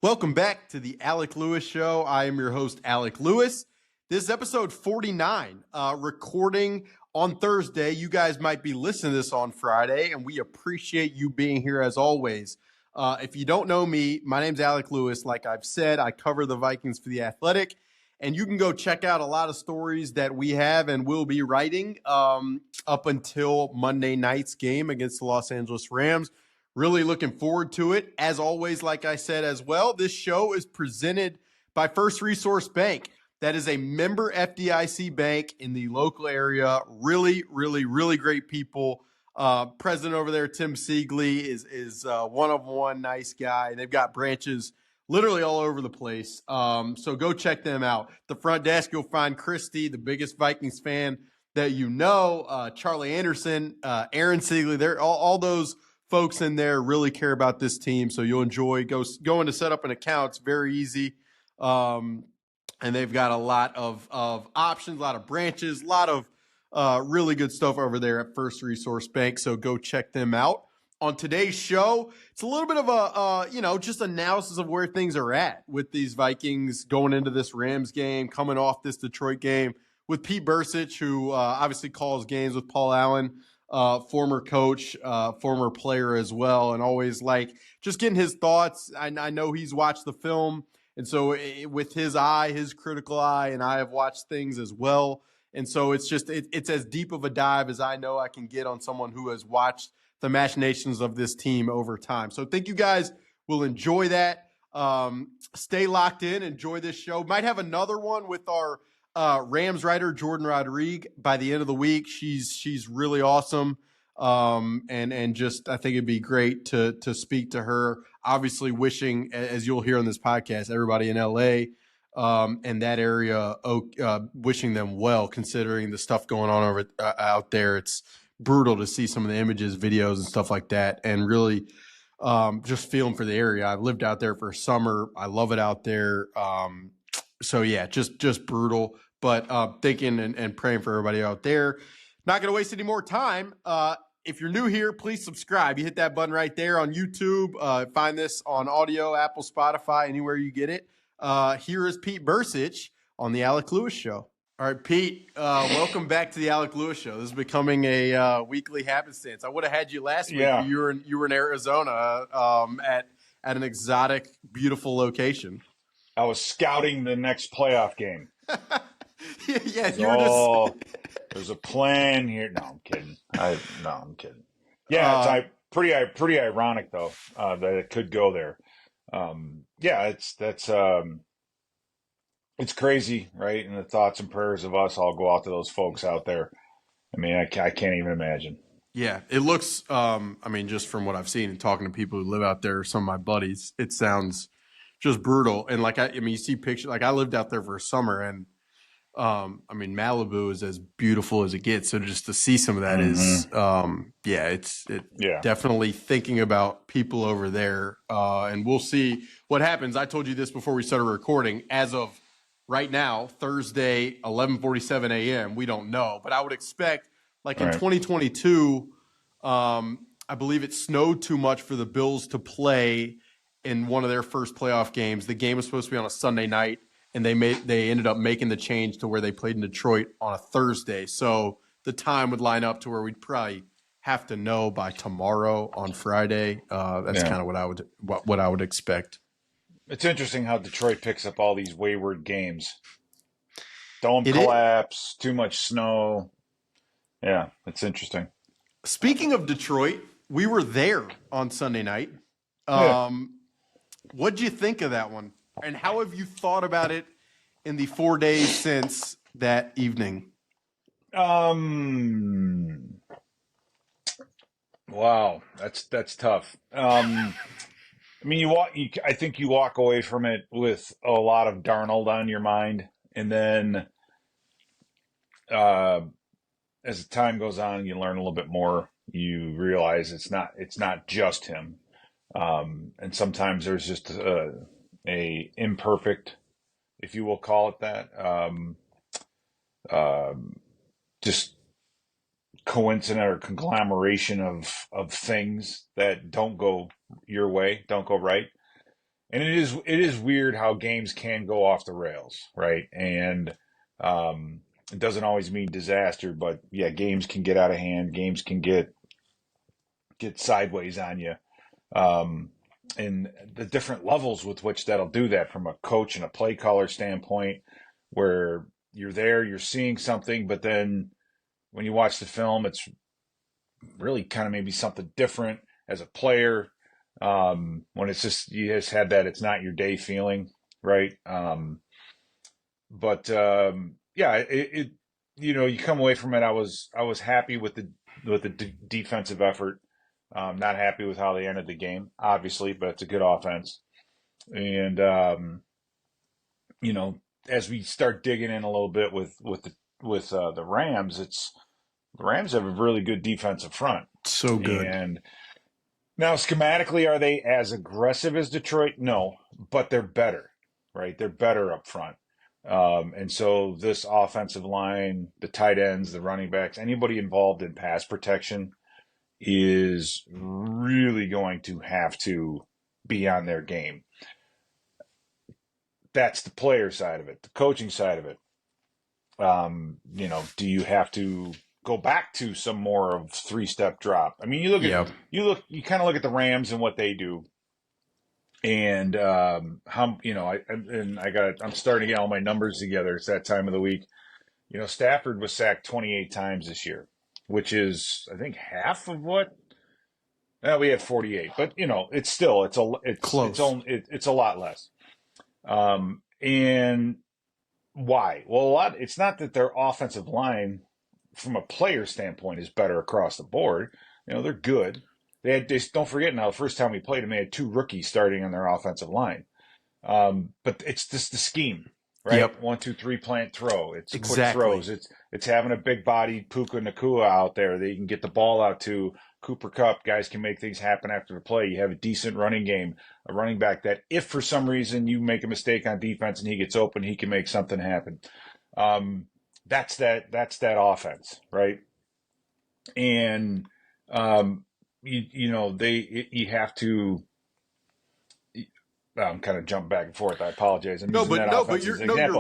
Welcome back to the Alec Lewis Show. I am your host, Alec Lewis. This is episode 49, recording on Thursday. You guys might be listening to this on Friday, and we appreciate you being here as always. If you don't know me, my name's Alec Lewis. Like I've said, I cover the Vikings for The Athletic, and you can go check out a lot of stories that we have and will be writing up until Monday night's game against the Los Angeles Rams. Really looking forward to it. As always, like I said as well, this show is presented by First Resource Bank. That is a member FDIC bank in the local area. Really, really, really great people. President over there, Tim Siegley, is one of one, nice guy. They've got branches literally all over the place. So go check them out. The front desk, you'll find Christy, the biggest Vikings fan that you know, Charlie Anderson, Aaron Siegley. They're all those folks in there really care about this team, so you'll enjoy going to set up an account. It's very easy, and they've got a lot of options, a lot of branches, a lot of really good stuff over there at First Resource Bank, so go check them out. On today's show, it's a little bit of a just analysis of where things are at with these Vikings going into this Rams game, coming off this Detroit game with Pete Bercich, who obviously calls games with Paul Allen. Former coach, former player as well, and always like just getting his thoughts. I know he's watched the film, and so with his eye, his critical eye, and I have watched things as well. And so it's just it's as deep of a dive as I know I can get on someone who has watched the machinations of this team over time. So I think you guys will enjoy that. Stay locked in, enjoy this show. Might have another one with our Rams writer Jordan Rodrigue by the end of the week. She's really awesome, and just I think it'd be great to speak to her. Obviously, wishing, as you'll hear on this podcast, everybody in LA and that area, wishing them well, considering the stuff going on out there. It's brutal to see some of the images, videos, and stuff like that, and really just feeling for the area. I've lived out there for a summer. I love it out there. So yeah, just brutal, but thinking and praying for everybody out there. Not going to waste any more time. If you're new here, please subscribe. You hit that button right there on YouTube. Find this on audio, Apple, Spotify, anywhere you get it. Here is Pete Bercich on the Alec Lewis Show. All right, Pete, welcome back to the Alec Lewis Show. This is becoming a weekly happenstance. I would have had you last week. Yeah. But you were in Arizona at an exotic, beautiful location. I was scouting the next playoff game. Yeah, there's a plan here. No, I'm kidding. I'm kidding. Yeah, it's pretty ironic though that it could go there. It's crazy, right? And the thoughts and prayers of us all go out to those folks out there. I mean, I can't even imagine. Yeah, it looks. Just from what I've seen and talking to people who live out there, some of my buddies, it sounds just brutal. And you see pictures. Like I lived out there for a summer, and Malibu is as beautiful as it gets. So just to see some of that is, definitely thinking about people over there. And we'll see what happens. I told you this before we started recording. As of right now, Thursday, 11:47 a.m., we don't know, but I would expect, in 2022, I believe it snowed too much for the Bills to play in one of their first playoff games. The game was supposed to be on a Sunday night, and they ended up making the change to where they played in Detroit on a Thursday. So the time would line up to where we'd probably have to know by tomorrow on Friday. That's kind of what I would expect. It's interesting how Detroit picks up all these wayward games. Dome collapse, too much snow. Yeah, it's interesting. Speaking of Detroit, we were there on Sunday night. What'd you think of that one? And how have you thought about it in the 4 days since that evening? Wow, that's tough. I think you walk away from it with a lot of Darnold on your mind, and then as the time goes on, you learn a little bit more. You realize it's not just him, and sometimes there's just a imperfect, if you will call it that, just coincident or conglomeration of things that don't go your way, don't go right. And it is weird how games can go off the rails, right? And it doesn't always mean disaster, but yeah, games can get out of hand. Games can get sideways on you. Um, and the different levels with which that'll do that from a coach and a play caller standpoint, where you're there, you're seeing something, but then when you watch the film, it's really kind of maybe something different as a player. When it's just you just had that it's not your day feeling, right? But yeah, it you come away from it. I was happy with the defensive effort. Not happy with how they ended the game, obviously, but it's a good offense. And you know, as we start digging in a little bit with the Rams, the Rams have a really good defensive front. So good. And now, schematically, are they as aggressive as Detroit? No, but they're better, right? They're better up front. And so this offensive line, the tight ends, the running backs, anybody involved in pass protection is really going to have to be on their game. That's the player side of it, the coaching side of it. Do you have to go back to some more of three-step drop? I mean, you kind of look at the Rams and what they do, and I'm starting to get all my numbers together. It's that time of the week. Stafford was sacked 28 times this year, which is I think half of what. We had 48, but it's still Close. It's a lot less. And why? Well, it's not that their offensive line, from a player standpoint, is better across the board. They're good. Don't forget now, the first time we played them, they had two rookies starting on their offensive line. But it's just the scheme, right? Yep. 1, 2, 3 plant throw. It's Exactly. quick throws. It's having a big bodied Puka Nakua out there that you can get the ball out to. Cooper Kupp, guys can make things happen after the play. You have a decent running game, a running back that if for some reason you make a mistake on defense and he gets open, he can make something happen. That's that offense, right? And you have to. I'm kind of jumping back and forth. I apologize. You're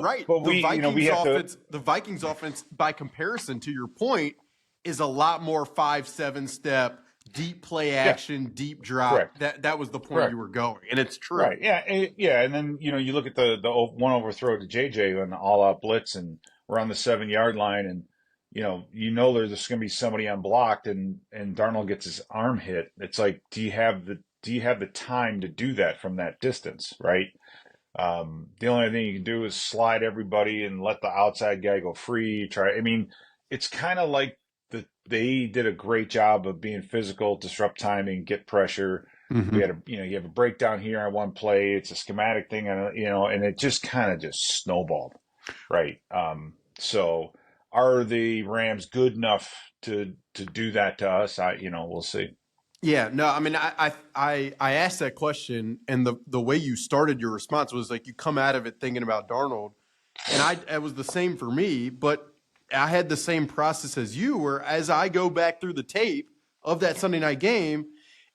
right. But The Vikings offense, by comparison, to your point, is a lot more 5-7 step, deep play action, deep drop. Correct. That was the point you were going, and it's true. Right. Yeah. And then you look at the one overthrow to JJ on the all out blitz, and we're on the 7-yard line, and there's going to be somebody unblocked, and Darnold gets his arm hit. It's like, do you have the time to do that from that distance, right? The only thing you can do is slide everybody and let the outside guy go free. It's kind of like they did a great job of being physical, disrupt timing, get pressure. Mm-hmm. We had you have a breakdown here on one play. It's a schematic thing, and it just kind of just snowballed, right? So are the Rams good enough to do that to us? We'll see. Yeah, no, I mean, I asked that question, and the way you started your response was like you come out of it thinking about Darnold, and it was the same for me, but I had the same process as you, where as I go back through the tape of that Sunday night game,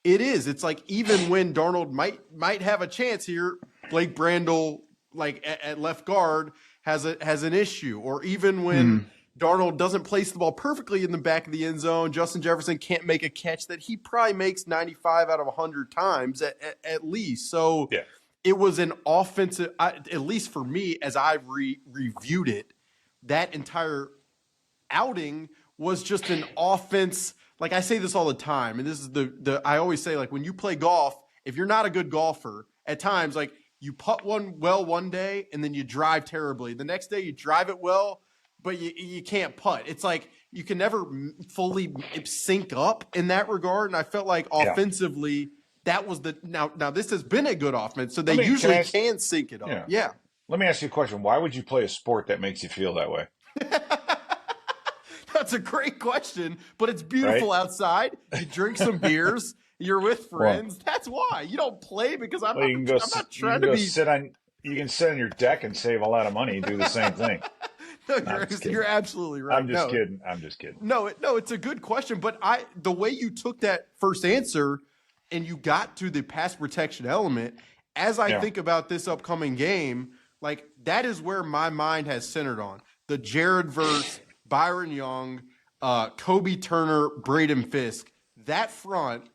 it's like even when Darnold might have a chance here, Blake Brandel, like at left guard, has an issue, or even when Darnold doesn't place the ball perfectly in the back of the end zone, Justin Jefferson can't make a catch that he probably makes 95 out of 100 times at least. So It was an offensive, at least for me, as I've reviewed it, that entire outing was just an offense. Like I say this all the time, and this is I always say, like, when you play golf, if you're not a good golfer, at times, like, you putt one day and then you drive terribly. The next day you drive it well, but you can't putt. It's like you can never fully sync up in that regard. And I felt like offensively, that was now this has been a good offense, so they usually can sync it up. Yeah. Let me ask you a question. Why would you play a sport that makes you feel that way? That's a great question, but it's beautiful outside. You drink some beers. You're with friends. That's why. You don't play because I'm not trying to be. You can sit on your deck and save a lot of money and do the same thing. No, you're absolutely right. I'm just kidding. No, it's a good question, but the way you took that first answer and you got to the pass protection element, as I Yeah. think about this upcoming game, like that is where my mind has centered on the Jared verse, Byron Young, Kobe Turner, Braden Fisk, that front,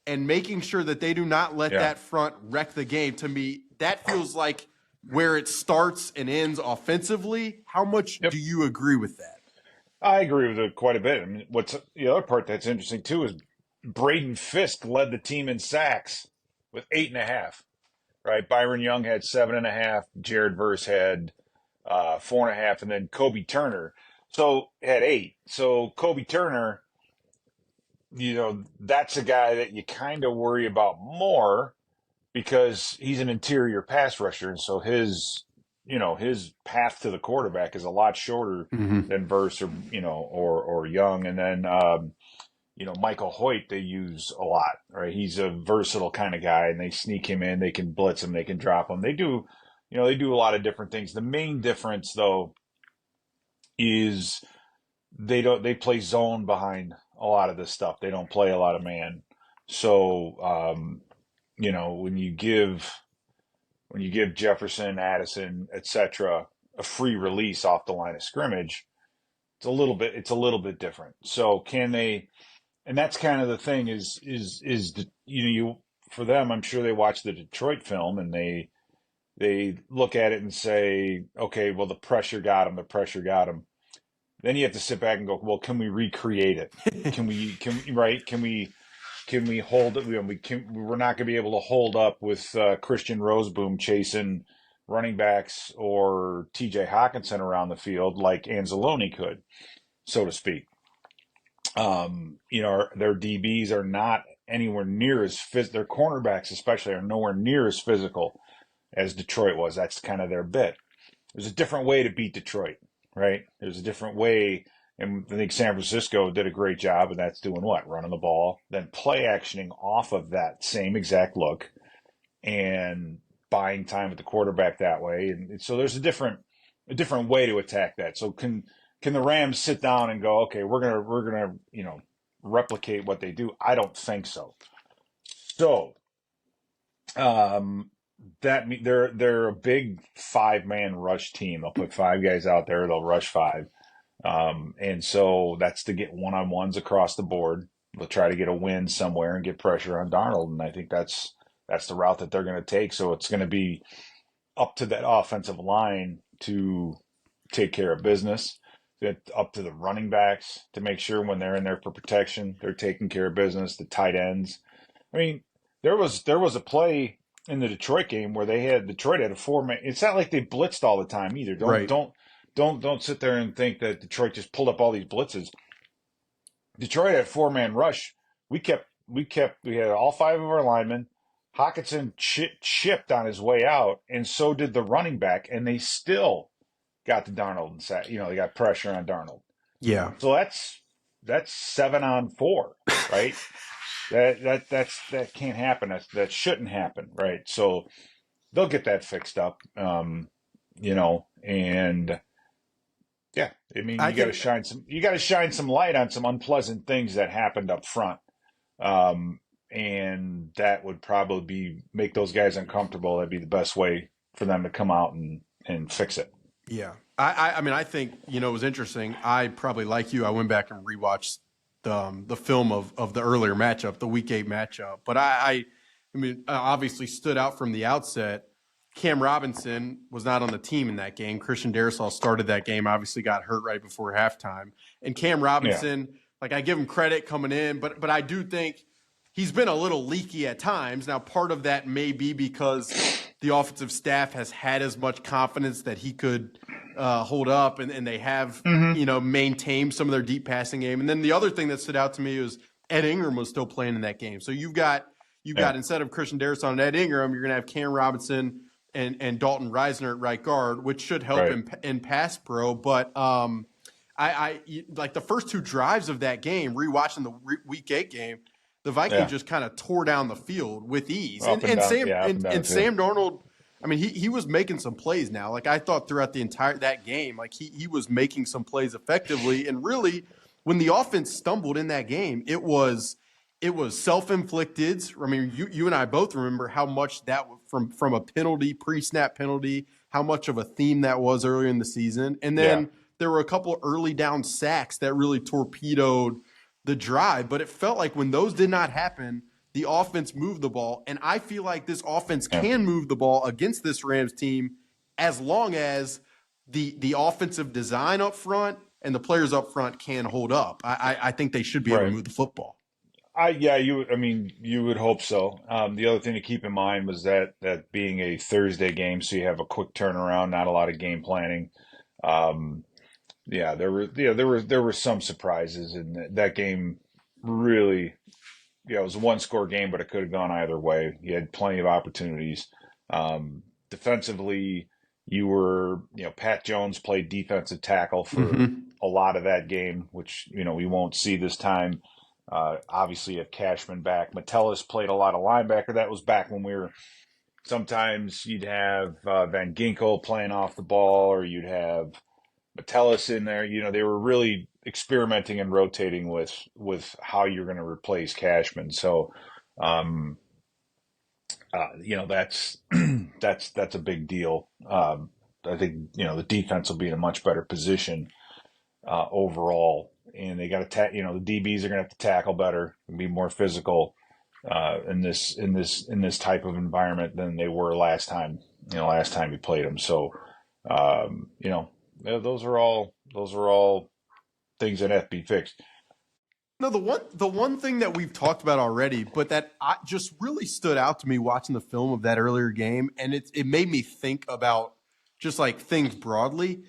and making sure that they do not let Yeah. that front wreck the game. To me, that feels like where it starts and ends offensively. How much Yep. do you agree with that? I agree with it quite a bit. I mean, what's the other part that's interesting too is Braden Fisk led the team in sacks with 8.5. Right, Byron Young had 7.5. Jared Verse had 4.5, and then Kobe Turner had 8. So Kobe Turner, that's a guy that you kind of worry about more because he's an interior pass rusher, and so his path to the quarterback is a lot shorter Mm-hmm. than Verse or Young, and then Michael Hoyt they use a lot, right? He's a versatile kind of guy, and they sneak him in. They can blitz him. They can drop him. They do a lot of different things. The main difference, though, is they play zone behind a lot of this stuff. They don't play a lot of man. So when you give Jefferson, Addison, etc., a free release off the line of scrimmage, it's a little bit different. So can they? And that's kind of the thing you for them. I'm sure they watch the Detroit film and they look at it and say, okay, well the pressure got him. The pressure got him. Then you have to sit back and go, well, can we recreate it? Can we hold it? We're not going to be able to hold up with Christian Roseboom chasing running backs or T.J. Hawkinson around the field like Anzalone could, so to speak. Their DBs are not anywhere near as their cornerbacks especially are nowhere near as physical as Detroit was. That's kind of their bit. There's a different way to beat Detroit, right? There's a different way, and I think San Francisco did a great job, and that's doing what? Running the ball, then play actioning off of that same exact look and buying time with the quarterback that way. And so there's a different way to attack that. So can the Rams sit down and go, okay, we're gonna replicate what they do? I don't think so. So that they're a big 5-man rush team. They'll put 5 guys out there. They'll rush 5, and so that's to get one-on-ones across the board. They'll try to get a win somewhere and get pressure on Darnold, and I think that's the route that they're going to take. So it's going to be up to that offensive line to take care of business. Up to the running backs to make sure when they're in there for protection, they're taking care of business. The tight ends. I mean, there was a play in the Detroit game where Detroit had a 4-man. It's not like they blitzed all the time either. Right. Don't sit there and think that Detroit just pulled up all these blitzes. Detroit had a 4-man rush. We had all 5 of our linemen. Hawkinson chipped on his way out, and so did the running back, and they still got to Darnold and sat. They got pressure on Darnold. Yeah. So that's 7 on 4, right? that can't happen. That shouldn't happen, right? So they'll get that fixed up, and yeah, I mean you got to shine some light on some unpleasant things that happened up front, and that would probably make those guys uncomfortable. That'd be the best way for them to come out and fix it. Yeah. I mean, I think, it was interesting. I probably, like you, I went back and rewatched the film of the earlier matchup, the Week 8 matchup. But I mean, obviously stood out from the outset. Cam Robinson was not on the team in that game. Christian Darrisaw started that game, obviously got hurt right before halftime. And Cam Robinson, I give him credit coming in, but I do think he's been a little leaky at times. Now, part of that may be because the offensive staff has had as much confidence that he could hold up, and they have, maintained some of their deep passing game. And then the other thing that stood out to me was Ed Ingram was still playing in that game. So you've got instead of Christian Darrisaw and Ed Ingram, you're going to have Cam Robinson and Dalton Reisner at right guard, which should help in pass pro. But I like the first 2 drives of that game, rewatching the Week 8 game, the Vikings just kind of tore down the field with ease. Sam Darnold, I mean, he was making some plays now. Like, I thought throughout that game, like he was making some plays effectively. And really, when the offense stumbled in that game, it was it was self-inflicted. I mean, you and I both remember how much that from a penalty, pre-snap penalty, how much of a theme that was earlier in the season. And Yeah. then there were a couple early down sacks that really torpedoed the drive. But it felt like when those did not happen, the offense moved the ball. And I feel like this offense Yeah. can move the ball against this Rams team as long as the offensive design up front and the players up front can hold up. I think they should be able to Right. move the football. You would hope so. The other thing to keep in mind was that being a Thursday game, so you have a quick turnaround, not a lot of game planning. There were some surprises, and that game really, it was a one-score game, but it could have gone either way. You had plenty of opportunities. Defensively, Pat Jones played defensive tackle for a lot of that game, which we won't see this time. Obviously, you have Cashman back. Metellus played a lot of linebacker. That was back when sometimes you'd have Van Ginkel playing off the ball, or you'd have Metellus in there. They were really experimenting and rotating with how you're going to replace Cashman. So, that's that's a big deal. I think the defense will be in a much better position overall, and they got to the DBs are going to have to tackle better and be more physical in this type of environment than they were last time. Last time we played them. So, those are all things that have to be fixed. No, the one thing that we've talked about already, but that just really stood out to me watching the film of that earlier game, and it made me think about just like things broadly.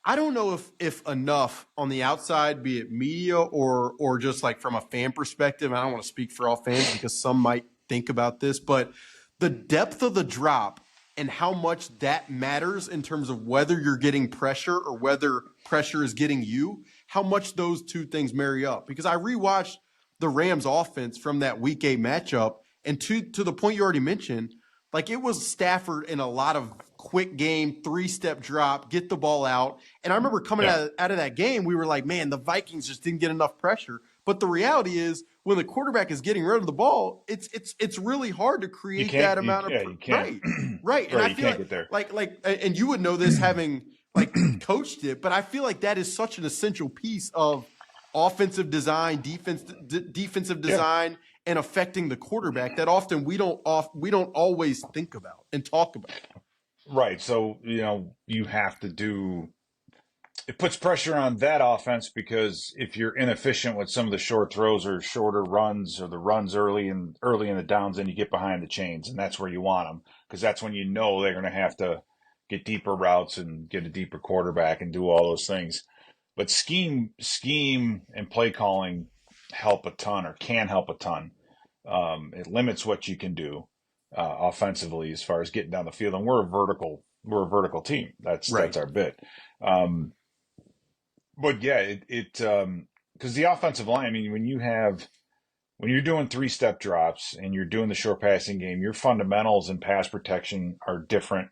I don't know if enough on the outside, be it media or just like from a fan perspective. I don't want to speak for all fans because some might think about this, but the depth of the drop and how much that matters in terms of whether you're getting pressure or whether pressure is getting you, how much those two things marry up. Because I rewatched the Rams offense from that week 8 matchup, and to the point you already mentioned, like it was Stafford in a lot of quick game, 3-step drop, get the ball out. And I remember coming out of that game, we were like, man, the Vikings just didn't get enough pressure. But the reality is, when the quarterback is getting rid of the ball, it's really hard to create that amount of you can't. right. And Right, I you feel can't get there. like and you would know this having like coached it, but I feel like that is such an essential piece of offensive design, defensive design, and affecting the quarterback that often we don't always think about and talk about. Right. So, you have to do it puts pressure on that offense, because if you're inefficient with some of the short throws or shorter runs or the runs early in the downs, then you get behind the chains, and that's where you want them, because that's when they're going to have to get deeper routes and get a deeper quarterback and do all those things. But scheme and play calling help a ton, or can help a ton. It limits what you can do offensively as far as getting down the field, and we're a vertical team. That's our bit. But yeah, because the offensive line, I mean, when you're doing 3-step drops and you're doing the short passing game, your fundamentals and pass protection are different.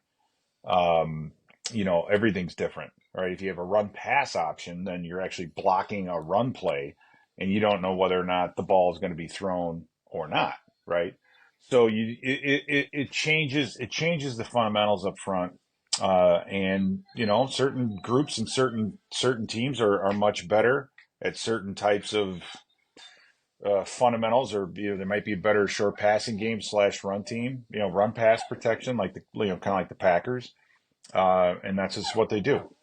Everything's different, right? If you have a run pass option, then you're actually blocking a run play, and you don't know whether or not the ball is going to be thrown or not, right? So it changes the fundamentals up front. And certain groups and certain teams are much better at certain types of fundamentals, or there might be a better short passing game / run team, run pass protection, like kind of like the Packers, and that's just what they do.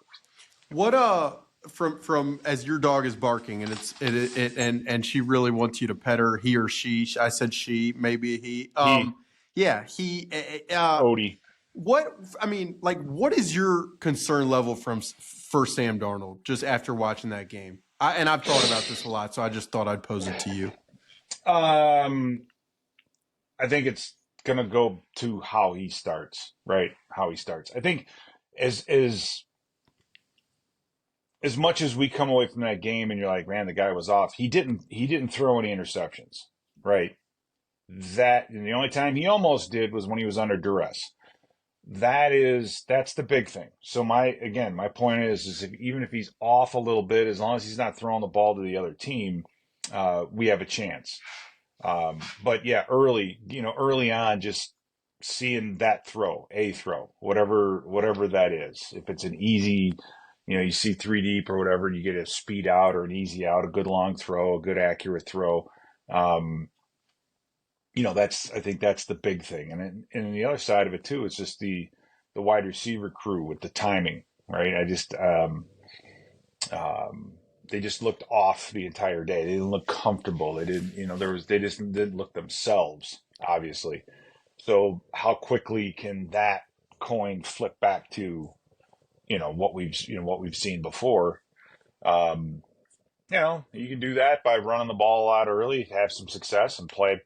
What from as your dog is barking and she really wants you to pet her, he or she. I said she, maybe he. He. Odie. What is your concern level for Sam Darnold just after watching that game? I've thought about this a lot, so I just thought I'd pose it to you. I think it's gonna go to how he starts, right? How he starts. I think as much as we come away from that game and you're like, man, the guy was off. He didn't throw any interceptions, right? And the only time he almost did was when he was under duress. That's the big thing. So my point is even if he's off a little bit, as long as he's not throwing the ball to the other team, we have a chance. But yeah, early on, just seeing that throw, whatever that is. If it's an easy, you see three deep or whatever, and you get a speed out or an easy out, a good long throw, a good accurate throw. Um, I think that's the big thing. And the other side of it too, it's just the wide receiver crew with the timing, right? Um, they just looked off the entire day. They didn't look comfortable. They didn't, they just didn't look themselves, obviously. So how quickly can that coin flip back to, what we've seen before? Um, you can do that by running the ball out early, have some success, and play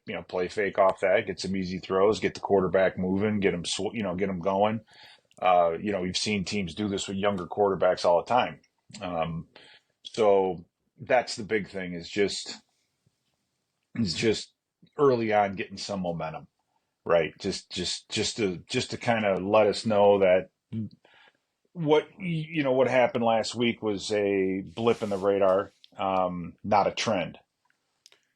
fake off that, get some easy throws, get the quarterback moving, get them going. We've seen teams do this with younger quarterbacks all the time. Um, so that's the big thing is just early on getting some momentum, right? Just to kind of let us know that what happened last week was a blip in the radar, not a trend,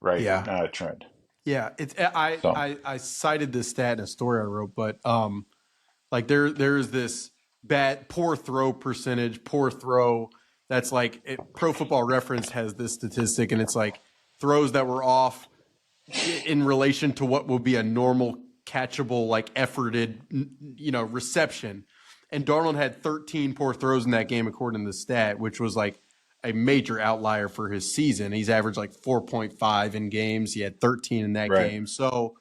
right? Yeah. Not a trend. Yeah. It's I So I I cited this stat in a story I wrote, but like there's this poor throw percentage, poor throw. That's like Pro Football Reference has this statistic, and it's like throws that were off in relation to what will be a normal catchable, like efforted, reception. And Darnold had 13 poor throws in that game, according to the stat, which was like a major outlier for his season. He's averaged like 4.5 in games. He had 13 in that right. game. So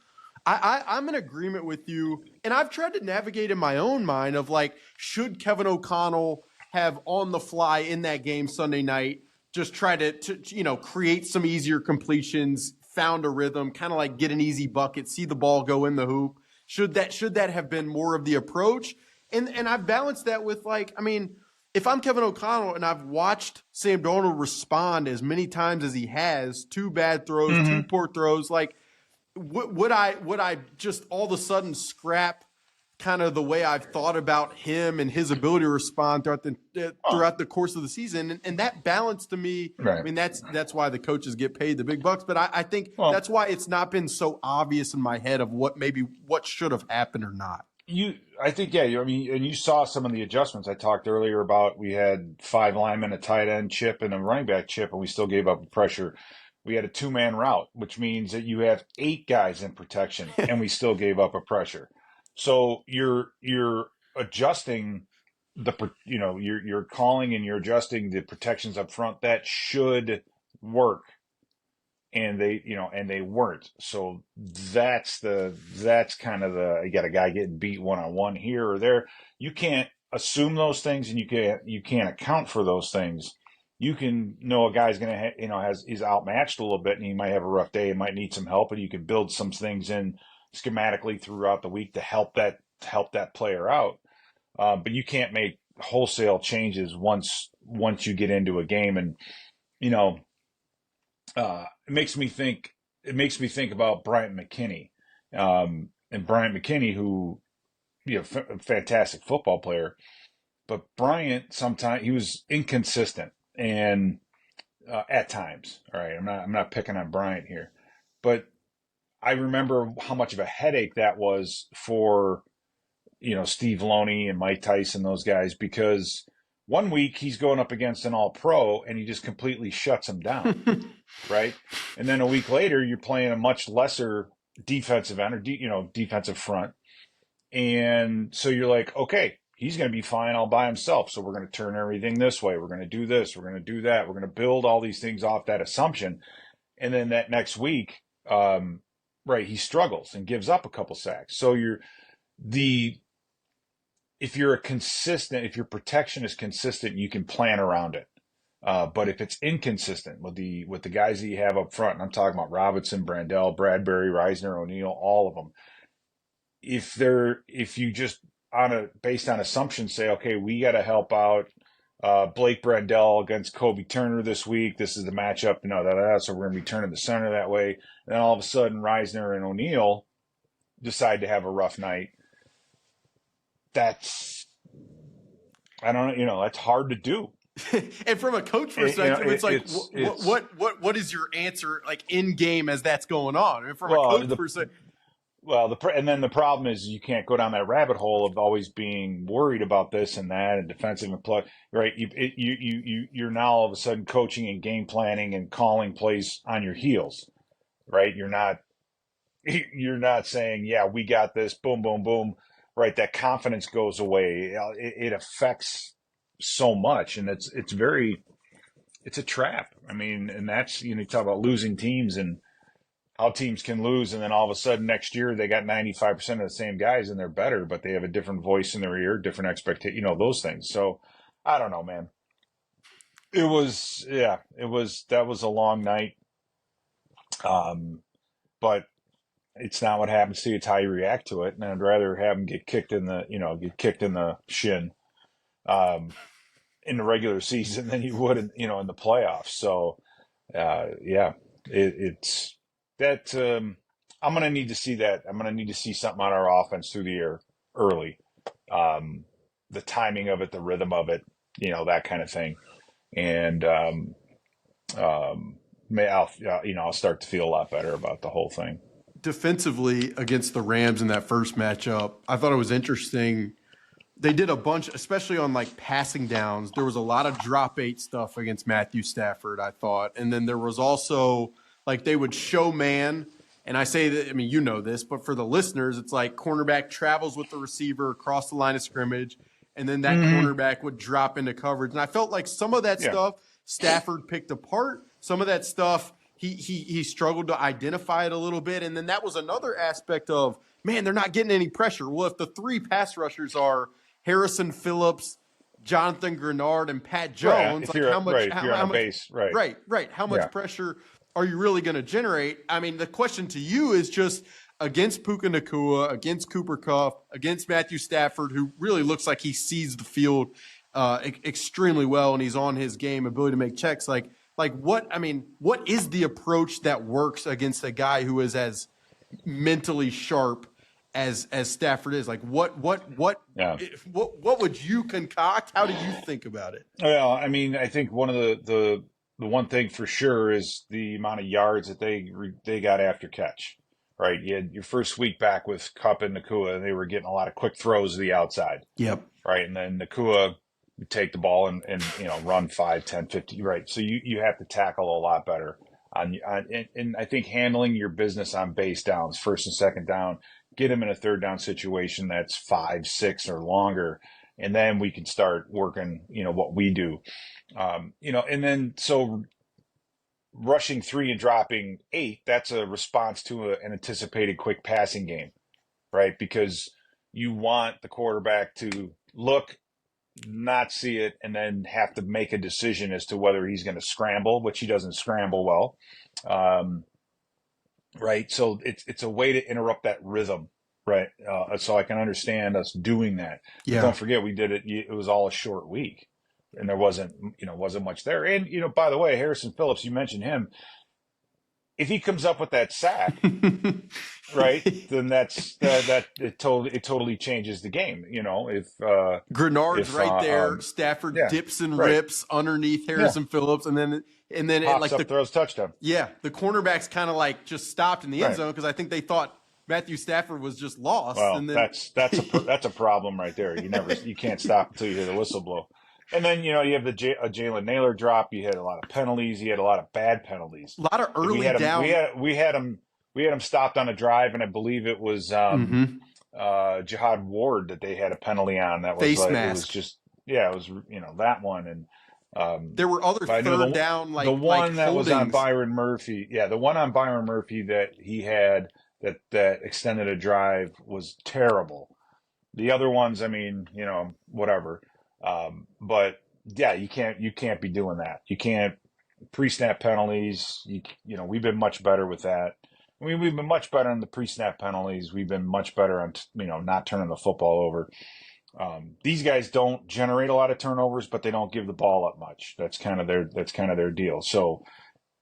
I'm in agreement with you. And I've tried to navigate in my own mind of like, should Kevin O'Connell have on the fly in that game Sunday night, just try to create some easier completions, found a rhythm, kind of like get an easy bucket, see the ball go in the hoop. Should that have been more of the approach? And I've balanced that with like, I mean, if I'm Kevin O'Connell and I've watched Sam Darnold respond as many times as he has, two bad throws, two Mm-hmm. poor throws, like would I just all of a sudden scrap kind of the way I've thought about him and his ability to respond Oh, throughout the course of the season, and that balance to me, I right. mean that's why the coaches get paid the big bucks, but I think Well, that's why it's not been so obvious in my head of what should have happened or not. I think, yeah, I mean, and you saw some of the adjustments I talked earlier about. We had five linemen, a tight end chip, and a running back chip, and we still gave up pressure. We had a two-man route, which means that you have eight guys in protection, and we still gave up a pressure. So you're adjusting you're calling and you're adjusting the protections up front. That should work, and they weren't. So that's kind of you got a guy getting beat one on one here or there. You can't assume those things, and you can't account for those things. You can know a guy's gonna is outmatched a little bit, and he might have a rough day and might need some help, and you can build some things in schematically throughout the week to help that player out. But you can't make wholesale changes once you get into a game. And you know it makes me think. It makes me think about Bryant McKinney, and Bryant McKinney, who fantastic football player, but Bryant sometimes he was inconsistent and at times. All right, I'm not picking on Bryant here, but I remember how much of a headache that was for Steve Loney and Mike Tyson, those guys, because one week he's going up against an All Pro and he just completely shuts him down, right? And then a week later, you're playing a much lesser defensive end or defensive front, and so you're like, okay, he's going to be fine all by himself. So we're going to turn everything this way. We're going to do this. We're going to do that. We're going to build all these things off that assumption, and then that next week, right, he struggles and gives up a couple sacks. So the if your protection is consistent, you can plan around it. But if it's inconsistent with the guys that you have up front, and I'm talking about Robinson, Brandell, Bradbury, Reisner, O'Neal, all of them, if you just based on assumptions say, okay, we got to help out Blake Brandell against Kobe Turner this week. This is the matchup, so we're going to be turning the center that way. And then all of a sudden, Reisner and O'Neal decide to have a rough night. That's I don't know, that's hard to do. And from a coach perspective, it's like, it's what is your answer like in game as that's going on? And from a well coach the perspective, and then the problem is you can't go down that rabbit hole of always being worried about this and that and defensive and play, right? You're now all of a sudden coaching and game planning and calling plays on your heels, right? You're not saying, yeah, we got this, boom, boom, boom, right? That confidence goes away. It affects so much, and it's a trap. I mean, and that's, you talk about losing teams and how teams can lose, and then all of a sudden next year they got 95% of the same guys and they're better, but they have a different voice in their ear, different expectation, those things. So I don't know, man. That was a long night. But it's not what happens to you, it's how you react to it. And I'd rather have them get kicked in the shin, in the regular season than you would in the playoffs. So, it's that, I'm going to need to see that. I'm going to need to see something on our offense through the air early. The timing of it, the rhythm of it, that kind of thing. And, I'll start to feel a lot better about the whole thing. defensively against the Rams in that first matchup, I thought it was interesting. They did a bunch, especially on like passing downs. There was a lot of drop eight stuff against Matthew Stafford, I thought. And then there was also like they would show man. And I say that, I mean, you know this, but for the listeners, it's like cornerback travels with the receiver across the line of scrimmage, and then that cornerback would drop into coverage. And I felt like some of that stuff Stafford picked apart. Some of that stuff he struggled to identify it a little bit. And then that was another aspect of, man, they're not getting any pressure. Well, if the three pass rushers are Harrison Phillips, Jonathan Grenard, and Pat Jones, right, how much pressure are you really going to generate? I mean, the question to you is just against Puka Nacua, against Cooper Kupp, against Matthew Stafford, who really looks like he sees the field extremely well and he's on his game, ability to make checks. Like what is the approach that works against a guy who is as mentally sharp as Stafford is? Like what would you concoct? How do you think about it? Well, I mean, I think one of the one thing for sure is the amount of yards that they got after catch, right? You had your first week back with Kupp and Nacua, and they were getting a lot of quick throws to the outside. Yep. Right. And then Nacua would take the ball and run 5, 10, 50. Right. So you have to tackle a lot better and I think handling your business on base downs, first and second down, get them in a third down situation that's 5, 6 or longer. And then we can start working, what we do. And then so rushing 3 and dropping 8, that's a response to an anticipated quick passing game, right? Because you want the quarterback to look, not see it, and then have to make a decision as to whether he's going to scramble, which he doesn't scramble well. Right. So it's a way to interrupt that rhythm. Right. So I can understand us doing that. Yeah. But don't forget, we did it. It was all a short week and there wasn't much there. And, by the way, Harrison Phillips, you mentioned him. If he comes up with that sack, right, then it totally changes the game. If Grenard's right there, Stafford dips and rips underneath Harrison Phillips, and then pops up, throws touchdown. Yeah, the cornerbacks kind of like just stopped in the end zone because I think they thought Matthew Stafford was just lost. Well, and then... that's a problem right there. You can't stop until you hear the whistle blow. And then, you have a Jalen Naylor drop. You had a lot of penalties. You had a lot of bad penalties. A lot of early down. We had him stopped on a drive, and I believe it was Jihad Ward that they had a penalty on. That was face mask. It was just it was that one, and there were other third down the one that holdings. was on Byron Murphy. Yeah, the one on Byron Murphy that he had that extended a drive was terrible. The other ones, I mean, whatever. But yeah, you can't be doing that. You can't pre-snap penalties. We've been much better with that. I mean, we've been much better on the pre-snap penalties. We've been much better on, not turning the football over. These guys don't generate a lot of turnovers, but they don't give the ball up much. That's kind of their deal. So,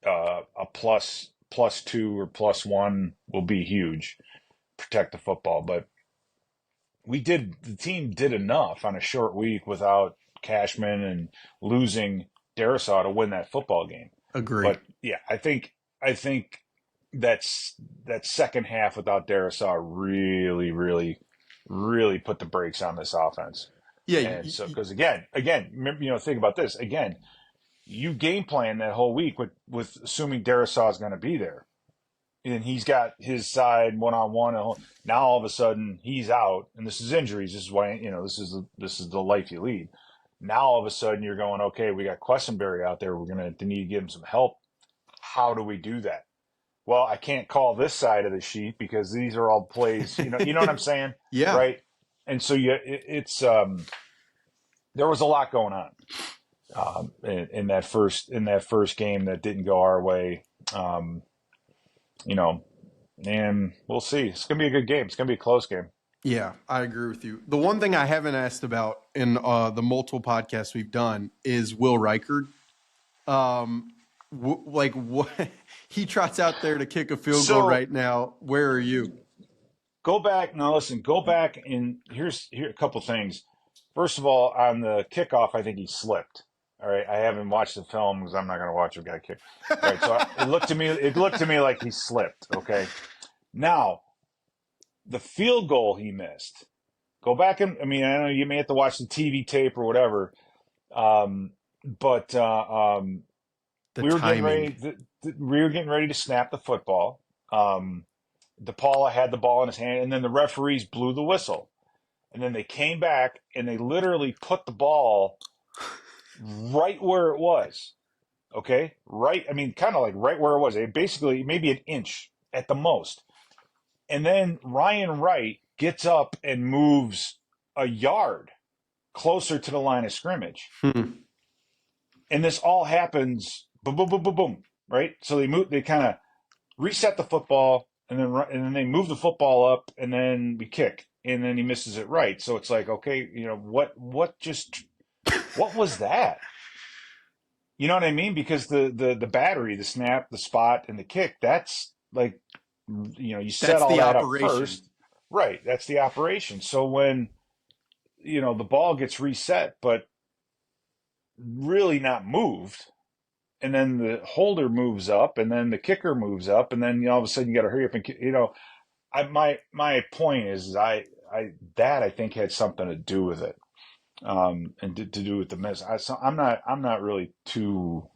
a +2 or +1 will be huge. Protect the football, but the team did enough on a short week without Cashman and losing Darrisaw to win that football game. Agree. But yeah, I think that second half without Darrisaw really put the brakes on this offense. Yeah. And so, because again, remember, think about this again. You game plan that whole week with assuming Darrisaw is going to be there, and he's got his side one-on-one. Now all of a sudden he's out, and this is injuries. This is why this is the life you lead. Now all of a sudden you're going, okay, we got Quessenberry out there. We're going to need to give him some help. How do we do that? Well, I can't call this side of the sheet because these are all plays. You know what I'm saying? Yeah. Right. And so it's there was a lot going on in that first game that didn't go our way. And we'll see. It's gonna be a good game. It's gonna be a close game. Yeah, I agree with you. The one thing I haven't asked about in the multiple podcasts we've done is Will Reichard. What he trots out there to kick a field goal right now. Where are you? Go back and here a couple things. First of all, on the kickoff, I think he slipped. All right, I haven't watched the film because I'm not going to watch a guy kick. All right, so it looked to me like he slipped. Okay, now the field goal he missed. Go back and I know you may have to watch the TV tape or whatever, but we were getting ready. We were getting ready to snap the football. DePaula had the ball in his hand, and then the referees blew the whistle. And then they came back, and they literally put the ball right where it was. Okay? Kind of like right where it was. Basically, maybe an inch at the most. And then Ryan Wright gets up and moves a yard closer to the line of scrimmage. And this all happens, boom, boom, boom, boom, boom, right? So they kind of reset the football, and then they move the football up, and then we kick, and then he misses it right. So it's like, okay, what was that? You know what I mean? Because the battery, the snap, the spot, and the kick, that's like, you set all that up first. Right, that's the operation. So when, the ball gets reset, but really not moved, and then the holder moves up, and then the kicker moves up, and then all of a sudden you got to hurry up and my point is I think had something to do with it, and to do with the miss. I'm not really too.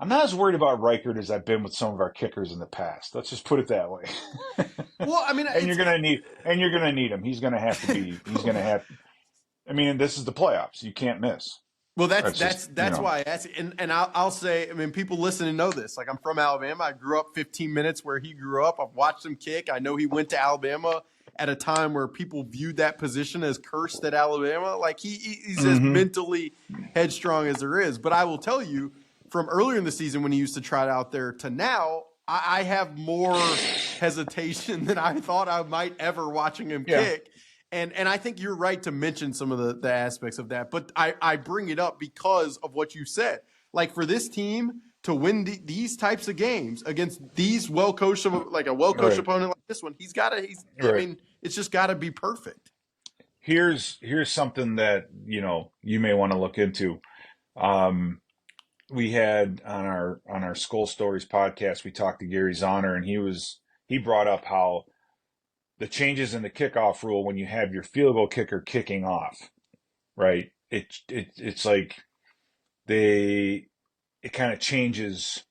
I'm not as worried about Reichard as I've been with some of our kickers in the past. Let's just put it that way. Well, and you're gonna need him. He's gonna have to be. He's gonna have. This is the playoffs. You can't miss. Well, that's why I asked. And I'll say, people listening know this. Like, I'm from Alabama. I grew up 15 minutes where he grew up. I've watched him kick. I know he went to Alabama at a time where people viewed that position as cursed at Alabama. Like, he's as mentally headstrong as there is. But I will tell you, from earlier in the season when he used to trot out there to now, I have more hesitation than I thought I might ever watching him kick. And I think you're right to mention some of the aspects of that. But I bring it up because of what you said. Like, for this team to win these types of games against these well-coached, like a well-coached opponent like this one, it's just got to be perfect. Here's something that, you may want to look into. We had on our Skull Stories podcast, we talked to Gary Zahner, and he brought up how the changes in the kickoff rule when you have your field goal kicker kicking off, right? It's like it kind of changes.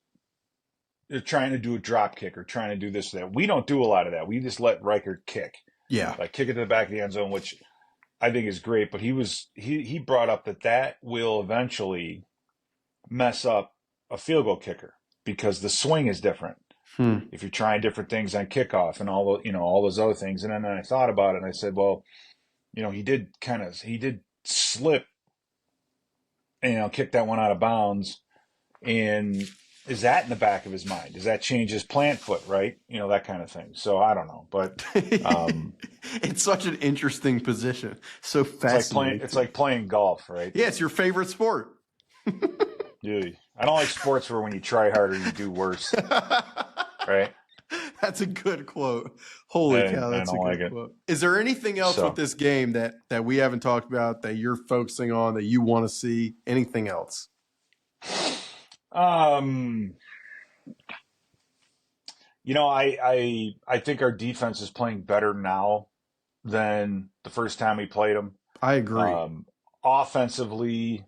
They're trying to do a drop kick or trying to do this or that. We don't do a lot of that. We just let Reichard kick. Yeah. Like kick it to the back of the end zone, which I think is great. But he brought up that will eventually mess up a field goal kicker because the swing is different. If you're trying different things on kickoff and all those other things. And then I thought about it and I said, well, he did slip and kick that one out of bounds. And is that in the back of his mind? Does that change his plant foot, right? That kind of thing. So I don't know, but it's such an interesting position. So fascinating. It's like playing golf, right? Yeah, it's your favorite sport. Dude, I don't like sports where when you try harder, you do worse. Right? That's a good quote. Holy cow, I that's a don't like good it. quote. Is there anything else So, with this game that we haven't talked about that you're focusing on that you want to see? Anything else? I think our defense is playing better now than the first time we played them. I agree. Offensively,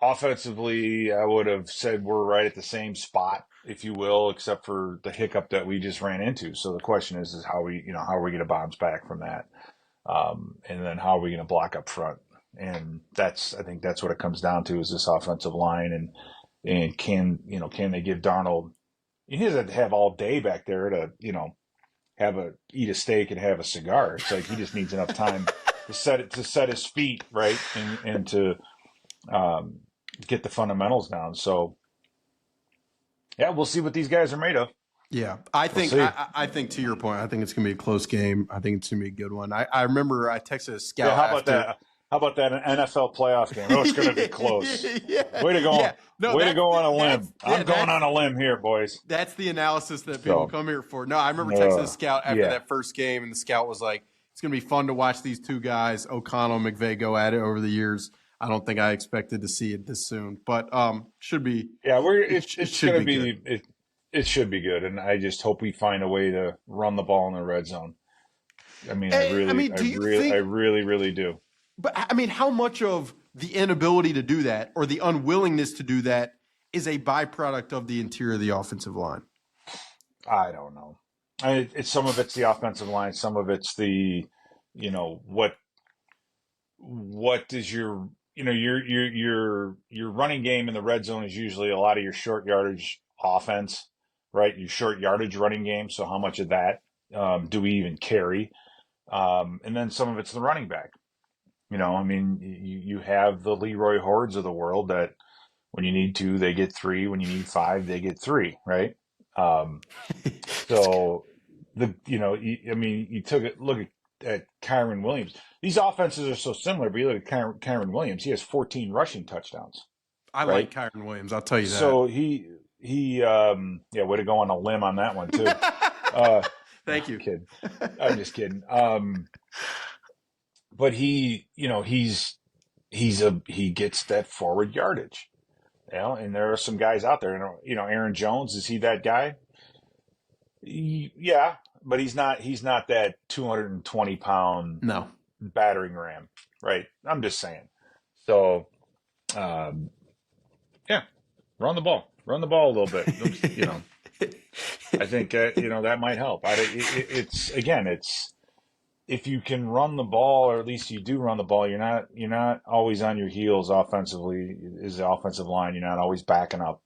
I would have said we're right at the same spot, if you will, except for the hiccup that we just ran into. So the question is how are we going to bounce back from that? And then how are we going to block up front? And I think that's what it comes down to is this offensive line and can they give Darnold, he doesn't have all day back there to, eat a steak and have a cigar. It's like he just needs enough time to set his feet right and to get the fundamentals down. So yeah, we'll see what these guys are made of. Yeah, I think I think to your point, I think it's gonna be a close game. I think it's gonna be a good one. I remember I texted a scout. Yeah, how about that NFL playoff game? Oh, it's going to be close. Yeah. Way to go! Yeah. No, way to go on a limb. I'm going on a limb here, boys. That's the analysis that people come here for. No, I remember texting a scout after that first game, and the scout was like, "It's going to be fun to watch these two guys, O'Connell and McVay, go at it over the years." I don't think I expected to see it this soon, but should be. Yeah, it's going to be. It should be good, and I just hope we find a way to run the ball in the red zone. I mean, I really do. But I mean, how much of the inability to do that or the unwillingness to do that is a byproduct of the interior of the offensive line? I don't know. It's some of it's the offensive line, some of it's the, what is your running game in the red zone is usually a lot of your short yardage offense, right? Your short yardage running game. So how much of that do we even carry? And then some of it's the running back. You have the Leroy Hordes of the world that when you need 2, they get 3. When you need 5, they get 3, right? So you took a look at Kyren Williams. These offenses are so similar, but you look at Kyren Williams, he has 14 rushing touchdowns. I like Kyren Williams, I'll tell you that. So way to go on a limb on that one too. Thank you. I'm just kidding. But he gets that forward yardage, and there are some guys out there. Aaron Jones, is he that guy? Yeah, but he's not that 220-pound battering ram, right? I'm just saying. So, run the ball a little bit. I think that might help. It's if you can run the ball, or at least you do run the ball, you're not always on your heels offensively. Is the offensive line? You're not always backing up.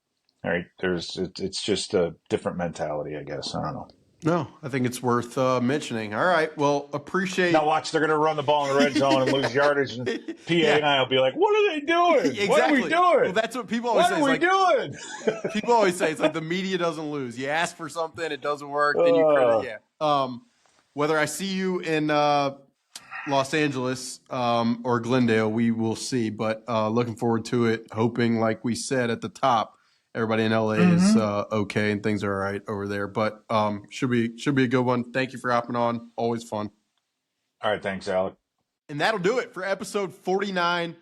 All right, it's just a different mentality, I guess. I don't know. No, I think it's worth mentioning. All right, well, appreciate. Now watch, they're going to run the ball in the red zone and lose yardage, and PA and I will be like, "What are they doing? Exactly. What are we doing?" Well, that's what people always say. What are we doing? People always say it's like the media doesn't lose. You ask for something, it doesn't work, then you credit. Yeah. Whether I see you in Los Angeles or Glendale, we will see. But looking forward to it. Hoping, like we said at the top, everybody in LA is okay and things are all right over there. But should be a good one. Thank you for hopping on. Always fun. All right, thanks, Alec. And that'll do it for episode 49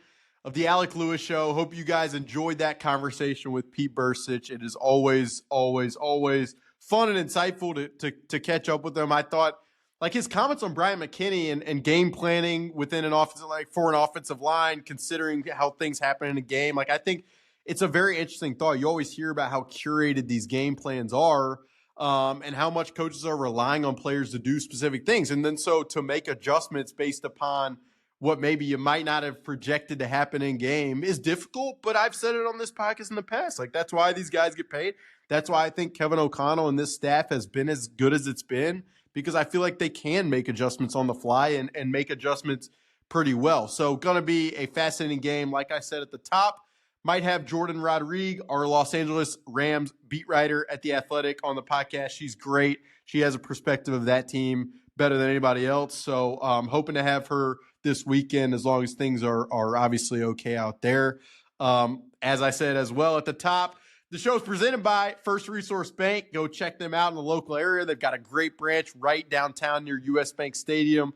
of the Alec Lewis Show. Hope you guys enjoyed that conversation with Pete Bercich. It is always, always, always fun and insightful to catch up with them. I thought, like, his comments on Brian McKinney and game planning within an offensive, like for an offensive line, considering how things happen in a game. Like, I think it's a very interesting thought. You always hear about how curated these game plans are, and how much coaches are relying on players to do specific things. And then so to make adjustments based upon what maybe you might not have projected to happen in game is difficult. But I've said it on this podcast in the past. Like, that's why these guys get paid. That's why I think Kevin O'Connell and this staff has been as good as it's been, because I feel like they can make adjustments on the fly and make adjustments pretty well. So going to be a fascinating game. Like I said at the top, might have Jordan Rodrigue, our Los Angeles Rams beat writer at The Athletic, on the podcast. She's great. She has a perspective of that team better than anybody else. So I'm hoping to have her this weekend, as long as things are obviously okay out there. As I said as well at the top, The show's presented by First Resource Bank. Go check them out in the local area. They've got a great branch right downtown near US Bank Stadium,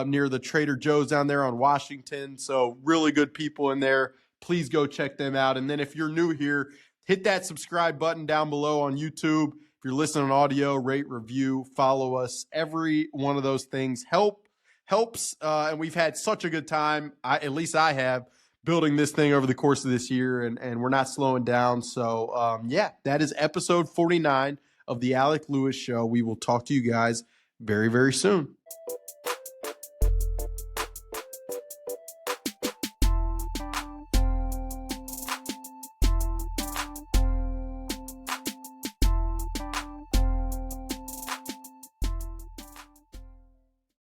near the Trader Joe's down there on Washington. So really good people in there. Please go check them out. And then if you're new here, hit that subscribe button down below on YouTube. If you're listening on audio, rate, review, follow us. Every one of those things helps. And we've had such a good time. At least I have, building this thing over the course of this year, and we're not slowing down. So, that is episode 49 of the Alec Lewis Show. We will talk to you guys very, very soon.